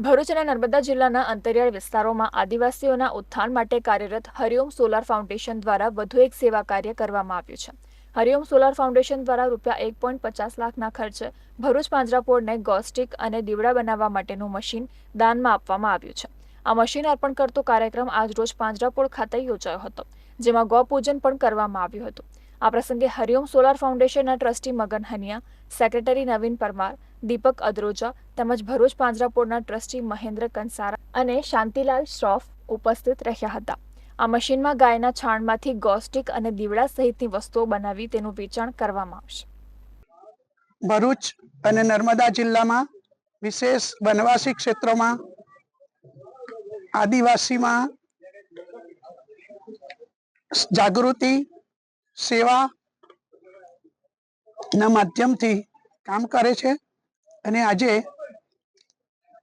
ભરૂચ અને નર્મદા જિલ્લાના અંતરિયાળ વિસ્તારોમાં આદિવાસીઓના ઉત્થાન માટે કાર્યરત હરિઓમ સોલાર ફાઉન્ડેશન દ્વારા વધુ એક સેવા કાર્ય કરવામાં આવ્યું છે. હરિઓમ સોલાર ફાઉન્ડેશન દ્વારા ₹1.50 લાખના ખર્ચે ભરૂચ પાંજરાપોળને ગોસ્ટિક અને દીવડા બનાવવા માટેનું મશીન દાનમાં આપવામાં આવ્યું છે. આ મશીન અર્પણ કરતો કાર્યક્રમ આજરોજ પાંજરાપોળ ખાતે યોજાયો હતો, જેમાં ગૌપૂજન પણ કરવામાં આવ્યું હતું. આ પ્રસંગે હરિઓમ સોલાર ફાઉન્ડેશનના ટ્રસ્ટી મગન હનિયા, સેક્રેટરી નવીન પરમાર, દીપક અદ્રોજા તેમજ ભરૂચ પાંજરાપોળના ટ્રસ્ટી મહેન્દ્ર કંસારા અને શાંતિલાલ શ્રોફ ઉપસ્થિત રહ્યા હતા. આ મશીનમાં ગાયના છાણમાંથી ગોસ્ટિક અને દીવડા સહિતની વસ્તુઓ બનાવી તેનું વેચાણ કરવામાં આવશે. ભરૂચ અને નર્મદા જિલ્લામાં વિશેષ વનવાસી ક્ષેત્રોમાં આદિવાસીમાં જાગૃતિ સેવા ના માધ્યમથી કામ કરે છે અને આજે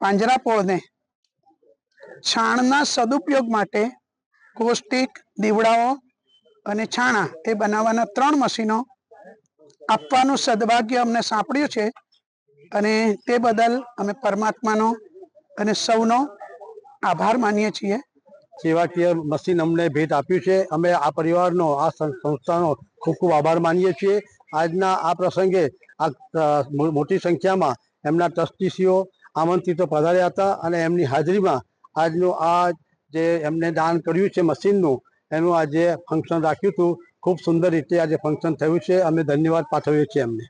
પાંજરાપોળને છાણના સદુપયોગ માટે કોષ્ટિક, દીવડાઓ અને છાણા એ બનાવવાના 3 મશીનો આપવાનું સદભાગ્ય અમને સાંપડ્યું છે અને તે બદલ અમે પરમાત્માનો અને સૌનો આભાર માનીએ છીએ. સેવાકીય મશીન અમને ભેટ આપ્યું છે. અમે આ પરિવારનો, આ સંસ્થાનો ખૂબ ખૂબ આભાર માનીએ છીએ. આજના આ પ્રસંગે આ મોટી સંખ્યામાં એમના ટ્રસ્ટીશ્રીઓ આમંત્રિતો પધાર્યા હતા અને એમની હાજરીમાં આજનું આ જે એમને દાન કર્યું છે મશીનનું, એનું આજે ફંક્શન રાખ્યું હતું. ખૂબ સુંદર રીતે આજે ફંક્શન થયું છે. અમે ધન્યવાદ પાઠવીએ છીએ એમને.